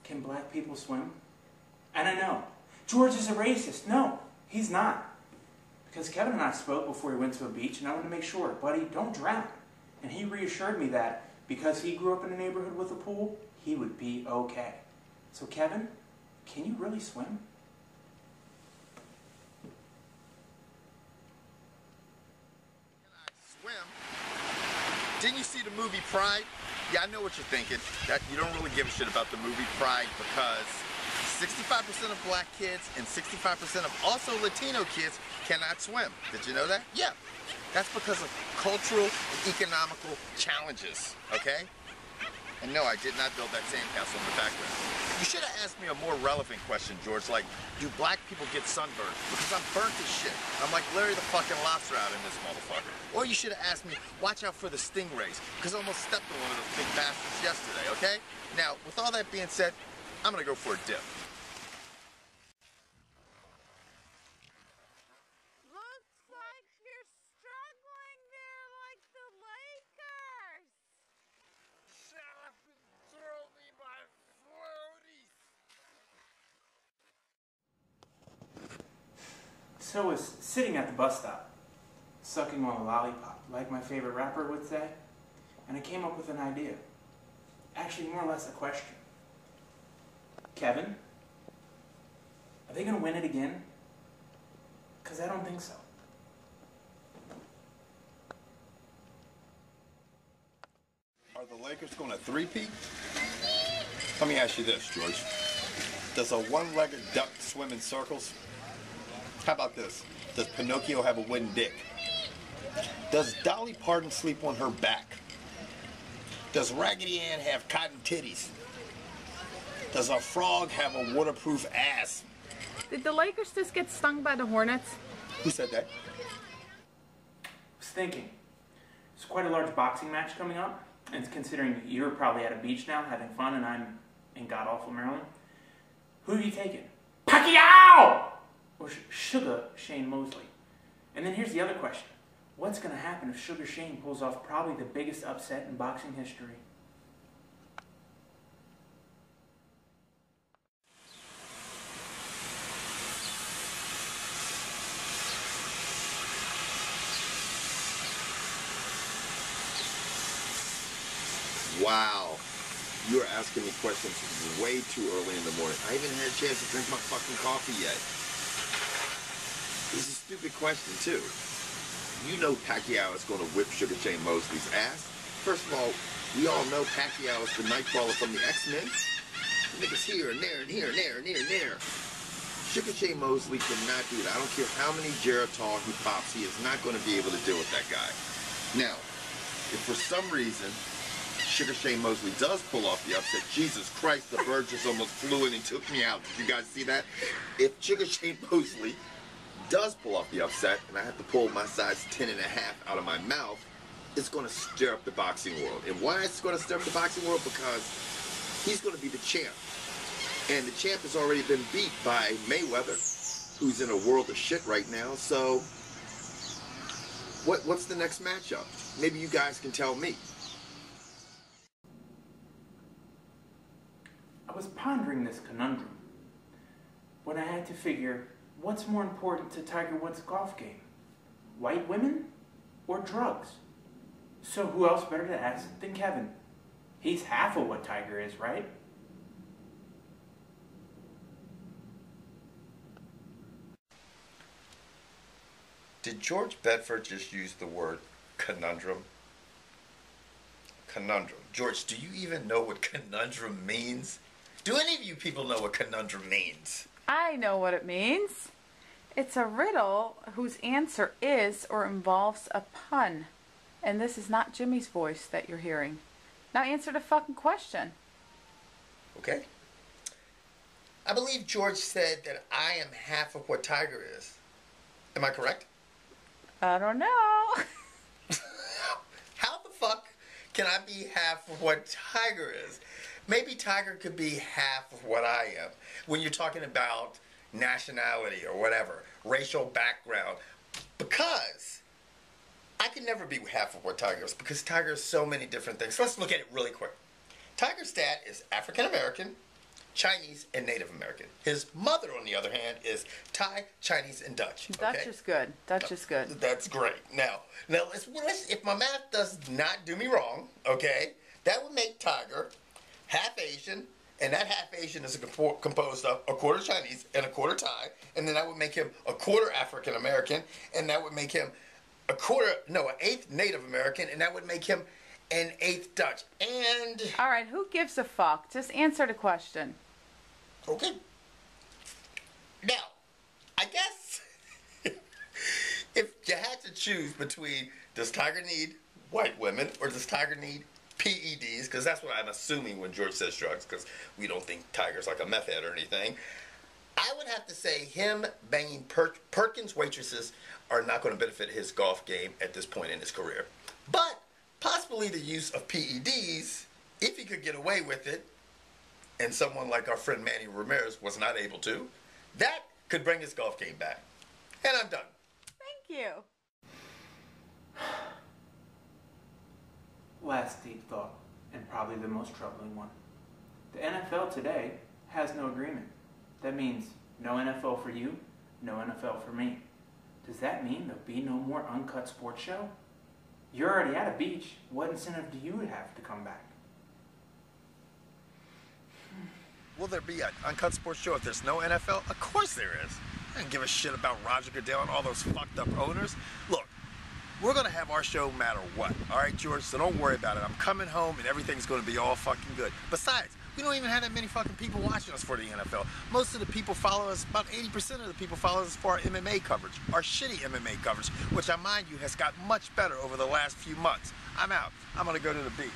Can black people swim? And I know, George is a racist. No, he's not. Because Kevin and I spoke before he went to a beach, and I wanted to make sure, buddy, don't drown. And he reassured me that because he grew up in a neighborhood with a pool, he would be okay. So Kevin, can you really swim? Didn't you see the movie Pride? Yeah, I know what you're thinking. That you don't really give a shit about the movie Pride because 65% of black kids and 65% of also Latino kids cannot swim. Did you know that? Yeah. That's because of cultural and economical challenges, okay? And no, I did not build that sandcastle in the background. You should have asked me a more relevant question, George, like, do black people get sunburned? Because I'm burnt as shit. I'm like Larry the fucking Lobster out in this motherfucker. Or you should have asked me, watch out for the stingrays, because I almost stepped on one of those big bastards yesterday, okay? Now, with all that being said, I'm gonna go for a dip. Looks like you're struggling there like the Lakers. Shut up and throw me my floaties. So I was sitting at the bus stop, sucking on a lollipop, like my favorite rapper would say, and I came up with an idea. Actually, more or less a question. Kevin, are they going to win it again? Because I don't think so. Are the Lakers going to three-peat? Let me ask you this, George. Does a one-legged duck swim in circles? How about this? Does Pinocchio have a wooden dick? Does Dolly Parton sleep on her back? Does Raggedy Ann have cotton titties? Does a frog have a waterproof ass? Did the Lakers just get stung by the Hornets? Who said that? I was thinking, there's quite a large boxing match coming up, and considering you're probably at a beach now having fun and I'm in god-awful Maryland, who are you taking? Pacquiao! Or Sugar Shane Mosley? And then here's the other question. What's going to happen if Sugar Shane pulls off probably the biggest upset in boxing history? Wow. You're asking me questions way too early in the morning. I haven't had a chance to drink my fucking coffee yet. This is a stupid question, too. You know Pacquiao is going to whip Sugar Shane Mosley's ass. First of all, we all know Pacquiao is the Nightcrawler from the X-Men. The nigga's here and there and here and there and here and there. Sugar Shane Mosley cannot do that. I don't care how many Geritol he pops, he is not going to be able to deal with that guy. Now, if for some reason Sugar Shane Mosley does pull off the upset, Jesus Christ, the bird just almost flew in and took me out. Did you guys see that? If Sugar Shane Mosley does pull off the upset, and I have to pull my size 10.5 out of my mouth, it's going to stir up the boxing world. And why it's going to stir up the boxing world? Because he's going to be the champ. And the champ has already been beat by Mayweather, who's in a world of shit right now. So, what's the next matchup? Maybe you guys can tell me. I was pondering this conundrum when I had to figure what's more important to Tiger Woods' golf game, white women or drugs? So who else better to ask than Kevin? He's half of what Tiger is, right? Did George Bedford just use the word conundrum? Conundrum. George, do you even know what conundrum means? Do any of you people know what conundrum means? I know what it means. It's a riddle whose answer is or involves a pun. And this is not Jimmy's voice that you're hearing. Now answer the fucking question. Okay. I believe George said that I am half of what Tiger is. Am I correct? I don't know. How the fuck can I be half of what Tiger is? Maybe Tiger could be half of what I am. When you're talking about nationality or whatever, racial background. Because I could never be half of what Tiger is, because Tiger is so many different things. So let's look at it really quick. Tiger's dad is African American, Chinese, and Native American. His mother, on the other hand, is Thai, Chinese, and Dutch. Okay? Dutch is good. Dutch is good. That's great. Now if my math does not do me wrong, okay, that would make Tiger half Asian, and that half Asian is composed of a quarter Chinese and a quarter Thai, and then that would make him a quarter African American, and that would make him an eighth Native American, and that would make him an eighth Dutch. And All right, who gives a fuck? Just answer the question. okay. Now, I guess if you had to choose between does Tiger need white women or does Tiger need PEDs, because that's what I'm assuming when George says drugs, because we don't think Tiger's like a meth head or anything, I would have to say him banging Perkins waitresses are not going to benefit his golf game at this point in his career. But possibly the use of PEDs, if he could get away with it, and someone like our friend Manny Ramirez was not able to, that could bring his golf game back. And I'm done. Thank you. Last deep thought, and probably the most troubling one. The NFL today has no agreement. That means no NFL for you, no NFL for me. Does that mean there'll be no more uncut sports show? You're already at a beach. What incentive do you have to come back? Will there be an uncut sports show if there's no NFL? Of course there is. I don't give a shit about Roger Goodell and all those fucked up owners. Look, we're going to have our show no matter what. All right, George? So don't worry about it. I'm coming home and everything's going to be all fucking good. Besides, we don't even have that many fucking people watching us for the NFL. Most of the people follow us, about 80% of the people follow us for our MMA coverage, our shitty MMA coverage, which I mind you has got much better over the last few months. I'm out. I'm going to go to the beach.